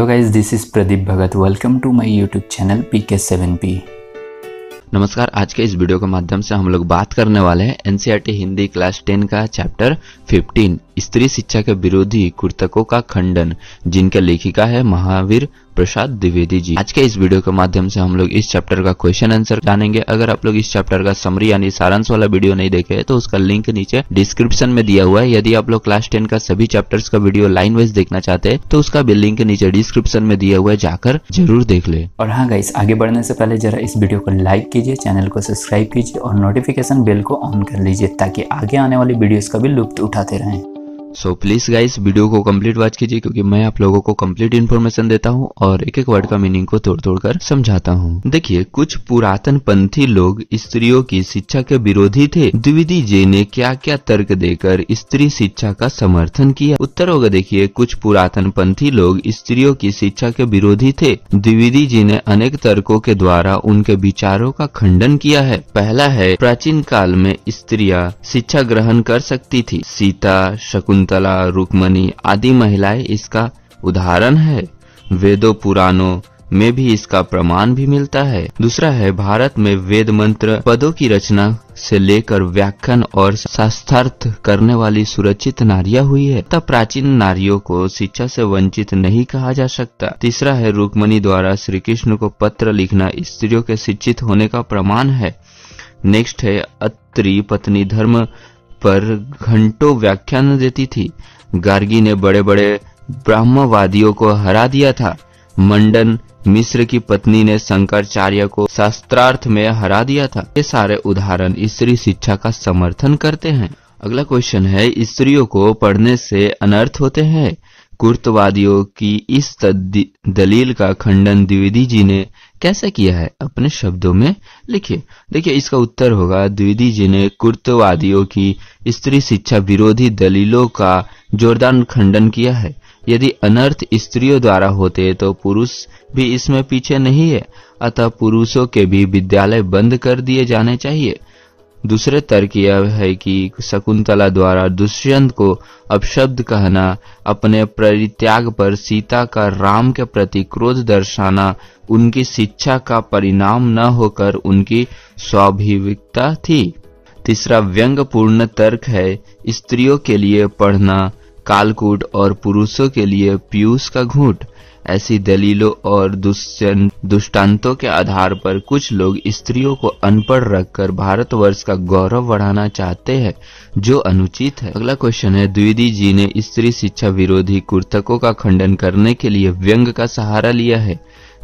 Hello guys, this is Pradeep Bhagat. Welcome to my YouTube channel PK7P। नमस्कार। आज के इस वीडियो के माध्यम से हम लोग बात करने वाले हैं एनसीईआरटी हिंदी क्लास 10 का चैप्टर 15 स्त्री शिक्षा के विरोधी कुर्तकों का खंडन, जिनके लेखिका है महावीर प्रसाद द्विवेदी जी। आज के इस वीडियो के माध्यम से हम लोग इस चैप्टर का क्वेश्चन आंसर जानेंगे। अगर आप लोग इस चैप्टर का समरी यानी सारांश वाला वीडियो नहीं देखे तो उसका लिंक नीचे डिस्क्रिप्शन में दिया हुआ है। यदि आप लोग क्लास 10 का सभी चैप्टर्स का वीडियो लाइन वाइज देखना चाहते हैं तो उसका भी लिंक नीचे डिस्क्रिप्शन में दिया हुआ है, जाकर जरूर देख ले। और हाँ गाइस, आगे बढ़ने से पहले जरा इस वीडियो को लाइक कीजिए, चैनल को सब्सक्राइब कीजिए और नोटिफिकेशन बेल को ऑन कर लीजिए ताकि आगे आने वाली वीडियोस का भी लुत्फ उठाते रहें। सो प्लीज गाइस, वीडियो को कंप्लीट वॉच कीजिए क्योंकि मैं आप लोगों को कंप्लीट इन्फॉर्मेशन देता हूं और एक एक वर्ड का मीनिंग को तोड़ तोड़ कर समझाता हूं। देखिए, कुछ पुरातन पंथी लोग स्त्रियों की शिक्षा के विरोधी थे। द्विवेदी जी ने क्या क्या तर्क देकर स्त्री शिक्षा का समर्थन किया? उत्तर होगा, देखिए, कुछ पुरातन पंथी लोग स्त्रियों की शिक्षा के विरोधी थे। द्विवेदी जी ने अनेक तर्कों के द्वारा उनके विचारों का खंडन किया है। पहला है, प्राचीन काल में स्त्रियां शिक्षा ग्रहण कर सकती थी। सीता, शकुंतला, रुक्मणी आदि महिलाएं इसका उदाहरण है। वेदों पुराणों में भी इसका प्रमाण भी मिलता है। दूसरा है, भारत में वेद मंत्र पदों की रचना से लेकर व्याख्यान और शास्त्रार्थ करने वाली सुरक्षित नारियां हुई है, तब प्राचीन नारियों को शिक्षा से वंचित नहीं कहा जा सकता। तीसरा है, रुक्मणी द्वारा श्री कृष्ण को पत्र लिखना स्त्रियों के शिक्षित होने का प्रमाण है। नेक्स्ट है, अत्रि पत्नी धर्म पर घंटों व्याख्यान देती थी। गार्गी ने बड़े बड़े ब्रह्मवादियों को हरा दिया था। मंडन मिश्र की पत्नी ने शंकराचार्य को शास्त्रार्थ में हरा दिया था। ये सारे उदाहरण स्त्री शिक्षा का समर्थन करते हैं। अगला क्वेश्चन है, स्त्रियों को पढ़ने से अनर्थ होते हैं। कुर्तवादियों की इस दलील का खंडन द्विवेदी जी ने कैसे किया है? अपने शब्दों में लिखिए। देखिए, इसका उत्तर होगा, द्विवेदी जी ने कुर्तवादियों की स्त्री शिक्षा विरोधी दलीलों का जोरदार खंडन किया है। यदि अनर्थ स्त्रियों द्वारा होते तो पुरुष भी इसमें पीछे नहीं है, अतः पुरुषों के भी विद्यालय बंद कर दिए जाने चाहिए। दूसरे तर्क यह है कि शकुंतला द्वारा दुष्यंत को अपशब्द कहना, अपने परित्याग पर सीता का राम के प्रति क्रोध दर्शाना उनकी शिक्षा का परिणाम न होकर उनकी स्वाभाविकता थी। तीसरा व्यंग्यपूर्ण तर्क है, स्त्रियों के लिए पढ़ना कालकूट और पुरुषों के लिए पीयूष का घूंट। ऐसी दलीलों और दृष्टांतों के आधार पर कुछ लोग स्त्रियों को अनपढ़ रखकर भारतवर्ष का गौरव बढ़ाना चाहते हैं, जो अनुचित है। अगला क्वेश्चन है, द्विवेदी जी ने स्त्री शिक्षा विरोधी कुर्तकों का खंडन करने के लिए व्यंग का सहारा लिया है।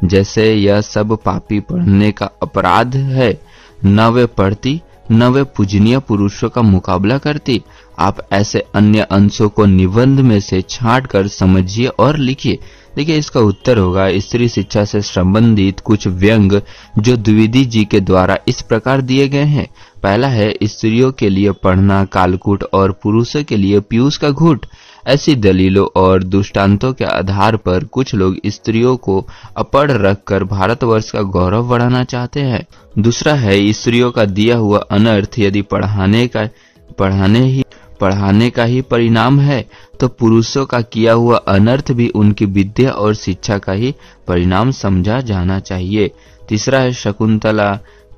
जैसे यह सब पापी पढ़ने का अपराध है, न वे पढ़ती न वे पूजनीय पुरुषों का मुकाबला करती। आप ऐसे अन्य अंशों को निबंध में से छांट कर समझिए और लिखिए। देखिए, इसका उत्तर होगा, स्त्री शिक्षा से संबंधित कुछ व्यंग जो द्विवेदी जी के द्वारा इस प्रकार दिए गए हैं। पहला है, स्त्रियों के लिए पढ़ना कालकूट और पुरुषों के लिए पीयूष का घूंट। ऐसी दलीलों और दृष्टांतों के आधार पर कुछ लोग स्त्रियों को अपढ़ रखकर भारतवर्ष का गौरव बढ़ाना चाहते हैं। दूसरा है, स्त्रियों का दिया हुआ अनर्थ यदि पढ़ाने का ही परिणाम है तो पुरुषों का किया हुआ अनर्थ भी उनकी विद्या और शिक्षा का ही परिणाम समझा जाना चाहिए। तीसरा है, शकुंतला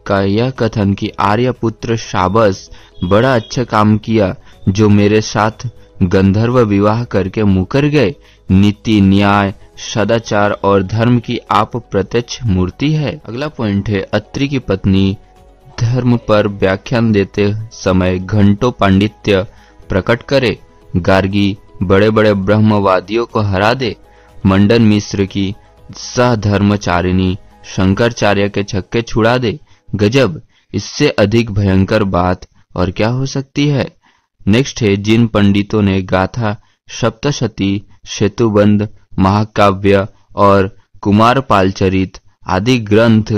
का यह कथन कि आर्यपुत्र शाबस बड़ा अच्छा काम किया जो मेरे साथ गंधर्व विवाह करके मुकर गए। नीति, न्याय, सदाचार और धर्म की आप प्रत्यक्ष मूर्ति है। अगला पॉइंट है, अत्रि की पत्नी धर्म पर व्याख्यान देते समय घंटों पांडित्य प्रकट करे। गार्गी बड़े बड़े ब्रह्मवादियों को हरा दे। मंडन मिश्र की सहधर्मचारिणी शंकराचार्य के छक्के छुड़ा दे। गजब, इससे अधिक भयंकर बात और क्या हो सकती है? नेक्स्ट है, जिन पंडितों ने गाथा, सप्तशती, सेतुबंध, महाकाव्य और कुमारपालचरित आदि ग्रंथ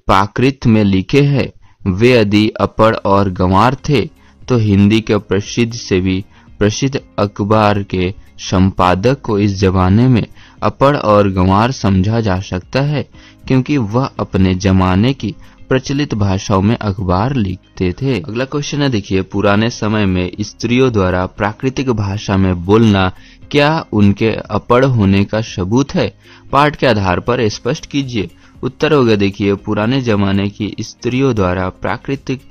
प्राकृत में लिखे हैं, वे यदि अपढ़ और गंवार थे तो हिंदी के प्रसिद्ध से भी प्रसिद्ध अखबार के संपादक को इस जमाने में अपढ़ और गंवार समझा जा सकता है, क्योंकि वह अपने जमाने की प्रचलित भाषाओं में अखबार लिखते थे। अगला क्वेश्चन है, देखिए, पुराने समय में स्त्रियों द्वारा प्राकृतिक भाषा में बोलना क्या उनके अपढ़ होने का सबूत है? पाठ के आधार पर स्पष्ट कीजिए। उत्तर होगा देखिए, पुराने जमाने की स्त्रियों द्वारा प्राकृतिक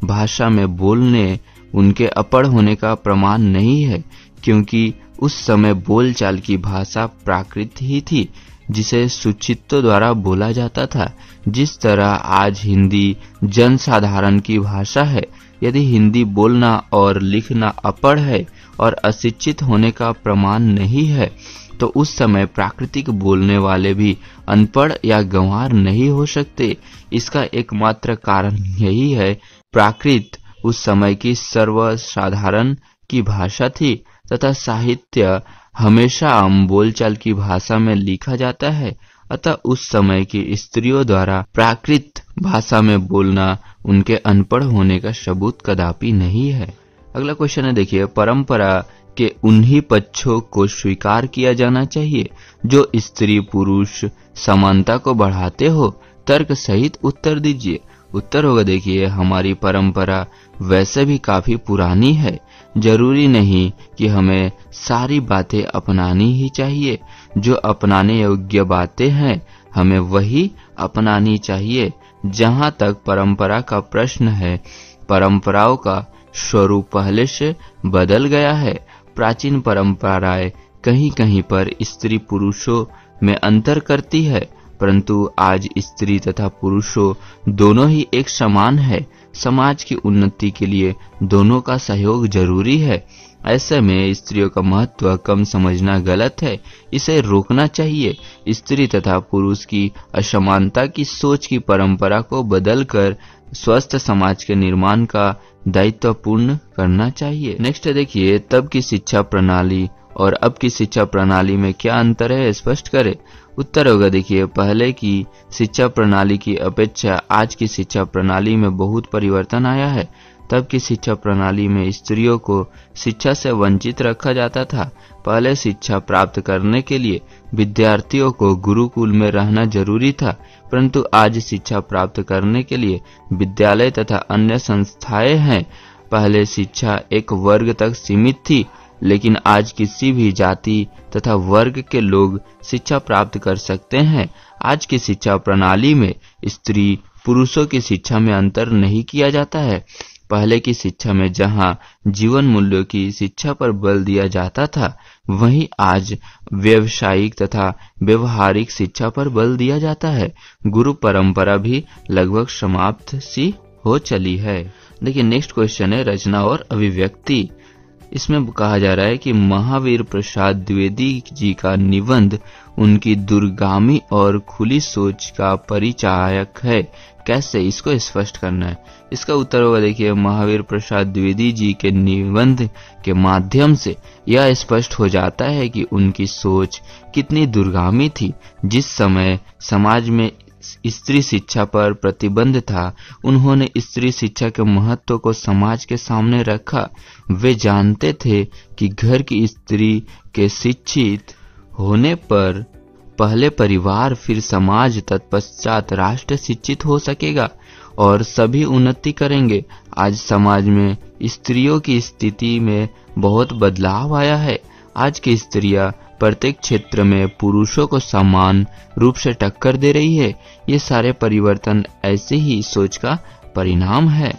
भाषा में बोलने उनके अपढ़ होने का प्रमाण नहीं है, क्योंकि उस समय बोलचाल की भाषा प्राकृत ही थी, जिसे सुचित्तों द्वारा बोला जाता था। जिस तरह आज हिंदी जनसाधारण की भाषा है, यदि हिंदी बोलना और लिखना अपढ़ है और अशिक्षित होने का प्रमाण नहीं है, तो उस समय प्राकृतिक बोलने वाले भी अनपढ़ या गंवार नहीं हो सकते। इसका एकमात्र कारण यही है, प्राकृत उस समय की सर्वसाधारण की भाषा थी तथा साहित्य हमेशा आम बोलचाल की भाषा में लिखा जाता है। अतः उस समय की स्त्रियों द्वारा प्राकृत भाषा में बोलना उनके अनपढ़ होने का सबूत कदापि नहीं है। अगला क्वेश्चन है देखिए, परंपरा के उन्हीं पक्षों को स्वीकार किया जाना चाहिए जो स्त्री पुरुष समानता को बढ़ाते हो। तर्क सहित उत्तर दीजिए। उत्तर होगा देखिए, हमारी परंपरा वैसे भी काफी पुरानी है। जरूरी नहीं कि हमें सारी बातें अपनानी ही चाहिए। जो अपनाने योग्य बातें हैं, हमें वही अपनानी चाहिए। जहां तक परंपरा का प्रश्न है, परंपराओं का स्वरूप पहले से बदल गया है। प्राचीन परंपराएं कहीं कहीं पर स्त्री पुरुषों में अंतर करती है, परंतु आज स्त्री तथा पुरुषों दोनों ही एक समान है। समाज की उन्नति के लिए दोनों का सहयोग जरूरी है। ऐसे में स्त्रियों का महत्व कम समझना गलत है, इसे रोकना चाहिए। स्त्री तथा पुरुष की असमानता की सोच की परंपरा को बदलकर स्वस्थ समाज के निर्माण का दायित्व पूर्ण करना चाहिए। नेक्स्ट देखिए, तब की शिक्षा प्रणाली और अब की शिक्षा प्रणाली में क्या अंतर है, स्पष्ट करें। उत्तर होगा देखिए, पहले की शिक्षा प्रणाली की अपेक्षा आज की शिक्षा प्रणाली में बहुत परिवर्तन आया है। तब की शिक्षा प्रणाली में स्त्रियों को शिक्षा से वंचित रखा जाता था। पहले शिक्षा प्राप्त करने के लिए विद्यार्थियों को गुरुकुल में रहना जरूरी था, परंतु आज शिक्षा प्राप्त करने के लिए विद्यालय तथा अन्य संस्थाएं हैं। पहले शिक्षा एक वर्ग तक सीमित थी, लेकिन आज किसी भी जाति तथा वर्ग के लोग शिक्षा प्राप्त कर सकते हैं। आज की शिक्षा प्रणाली में स्त्री पुरुषों की शिक्षा में अंतर नहीं किया जाता है। पहले की शिक्षा में जहां जीवन मूल्यों की शिक्षा पर बल दिया जाता था, वहीं आज व्यावसायिक तथा व्यवहारिक शिक्षा पर बल दिया जाता है। गुरु परंपरा भी लगभग समाप्त सी हो चली है। देखिए, नेक्स्ट क्वेश्चन है रचना और अभिव्यक्ति। इसमें कहा जा रहा है कि महावीर प्रसाद द्विवेदी जी का निबंध उनकी दूरगामी और खुली सोच का परिचायक है। कैसे, इसको स्पष्ट करना है। इसका उत्तर होगा देखिए, महावीर प्रसाद द्विवेदी जी के निबंध के माध्यम से यह स्पष्ट हो जाता है कि उनकी सोच कितनी दूरगामी थी। जिस समय समाज में स्त्री शिक्षा पर प्रतिबंध था, उन्होंने स्त्री शिक्षा के महत्व को समाज के सामने रखा। वे जानते थे कि घर की स्त्री के शिक्षित होने पर पहले परिवार, फिर समाज, तत्पश्चात राष्ट्र शिक्षित हो सकेगा और सभी उन्नति करेंगे। आज समाज में स्त्रियों की स्थिति में बहुत बदलाव आया है। आज की स्त्रियां प्रत्येक क्षेत्र में पुरुषों को समान रूप से टक्कर दे रही है। ये सारे परिवर्तन ऐसे ही सोच का परिणाम है।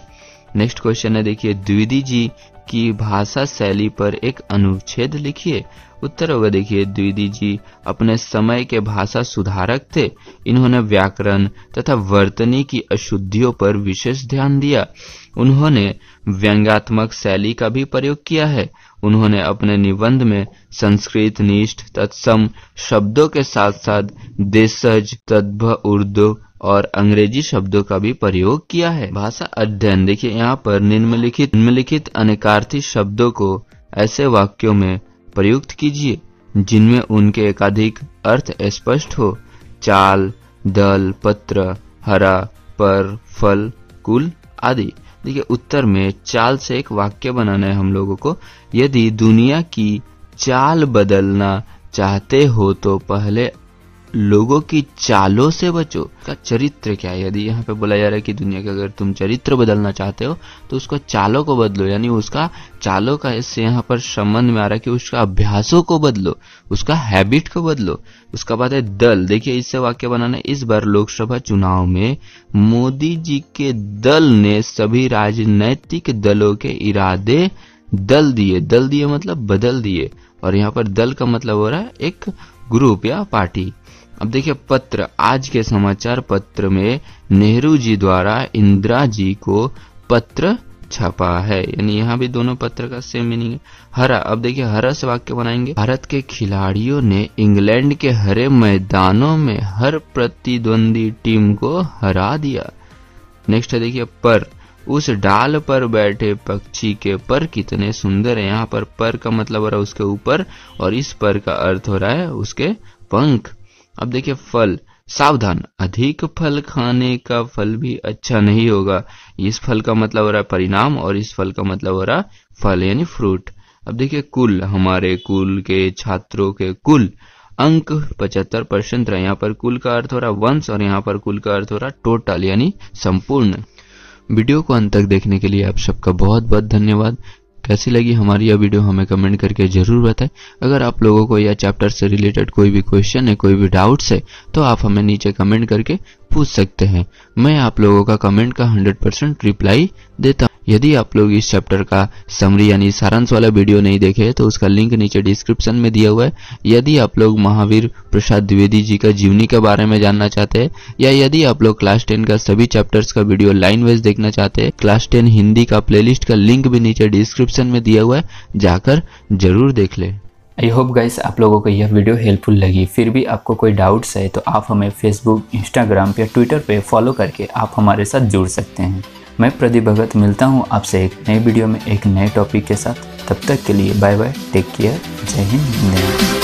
नेक्स्ट क्वेश्चन है देखिए, द्विवेदी जी की भाषा शैली पर एक अनुच्छेद लिखिए। उत्तर होगा देखिए, द्विवेदी जी अपने समय के भाषा सुधारक थे। इन्होंने व्याकरण तथा वर्तनी की अशुद्धियों पर विशेष ध्यान दिया। उन्होंने व्यंग्यात्मक शैली का भी प्रयोग किया है। उन्होंने अपने निबंध में संस्कृत निष्ठ तत्सम शब्दों के साथ साथ देशज, तद्भव, उर्दू और अंग्रेजी शब्दों का भी प्रयोग किया है। भाषा अध्ययन देखिए, यहाँ पर निम्नलिखित अनेकार्थी शब्दों को ऐसे वाक्यों में प्रयुक्त कीजिए जिनमें उनके एकाधिक अर्थ स्पष्ट हो। चाल, दल, पत्र, हरा, पर, फल, कुल आदि। देखिए, उत्तर में चाल से एक वाक्य बनाना है हम लोगों को। यदि दुनिया की चाल बदलना चाहते हो तो पहले लोगों की चालों से बचो। का चरित्र क्या है? यदि यहाँ पे बोला जा रहा है कि दुनिया का अगर तुम चरित्र बदलना चाहते हो तो उसको चालों को बदलो, यानी उसका चालों का इससे यहाँ पर संबंध में आ रहा है कि उसका अभ्यासों को बदलो, उसका हैबिट को बदलो। उसका बाद है दल। देखिए इससे वाक्य बनाना, इस बार लोकसभा चुनाव में मोदी जी के दल ने सभी राजनैतिक दलों के इरादे दल दिए। दल दिए मतलब बदल दिए, और यहाँ पर दल का मतलब हो रहा है एक ग्रुप या पार्टी। अब देखिए पत्र, आज के समाचार पत्र में नेहरू जी द्वारा इंदिरा जी को पत्र छपा है, यानी यहाँ भी दोनों पत्र का सेम मीनिंग है। हरा, अब देखिए हरा से वाक्य बनाएंगे, भारत के खिलाड़ियों ने इंग्लैंड के हरे मैदानों में हर प्रतिद्वंदी टीम को हरा दिया। नेक्स्ट है देखिए पर, उस डाल पर बैठे पक्षी के पर कितने सुंदर है। यहाँ पर का मतलब हो रहा है उसके ऊपर, और इस पर का अर्थ हो रहा है उसके पंख। अब देखिए फल, सावधान, अधिक फल खाने का फल भी अच्छा नहीं होगा। इस फल का मतलब हो रहा है परिणाम, और इस फल का मतलब हो रहा है फल यानी फ्रूट। अब देखिए कुल, हमारे कुल के छात्रों के कुल अंक 75% रहे। यहाँ पर कुल का अर्थ हो रहा है वंश, और यहाँ पर कुल का अर्थ हो रहा है टोटल यानी संपूर्ण। वीडियो को अंत तक देखने के लिए आप सबका बहुत बहुत धन्यवाद। कैसी लगी हमारी यह वीडियो हमें कमेंट करके जरूर बताएं। अगर आप लोगों को यह चैप्टर से रिलेटेड कोई भी क्वेश्चन है, कोई भी डाउट्स है, तो आप हमें नीचे कमेंट करके पूछ सकते हैं। मैं आप लोगों का कमेंट का 100% रिप्लाई देता हूं। यदि आप लोग इस चैप्टर का समरी यानी सारांश वाला वीडियो नहीं देखे तो उसका लिंक नीचे डिस्क्रिप्शन में दिया हुआ है। यदि आप लोग महावीर प्रसाद द्विवेदी जी का जीवनी के बारे में जानना चाहते हैं, या यदि आप लोग क्लास 10 का सभी चैप्टर्स का वीडियो लाइन वाइज देखना चाहते हैं, क्लास 10 हिंदी का प्लेलिस्ट का लिंक भी नीचे डिस्क्रिप्शन में दिया हुआ है, जाकर जरूर देख ले। आई होप गाइस आप लोगों को यह वीडियो हेल्पफुल लगी। फिर भी आपको कोई डाउट्स है तो आप हमें फेसबुक, इंस्टाग्राम या ट्विटर पे फॉलो करके आप हमारे साथ जुड़ सकते हैं। मैं प्रदीप भगत मिलता हूँ आपसे एक नई वीडियो में एक नए टॉपिक के साथ। तब तक के लिए बाय बाय, टेक केयर, जय हिंद, वंदे मातरम।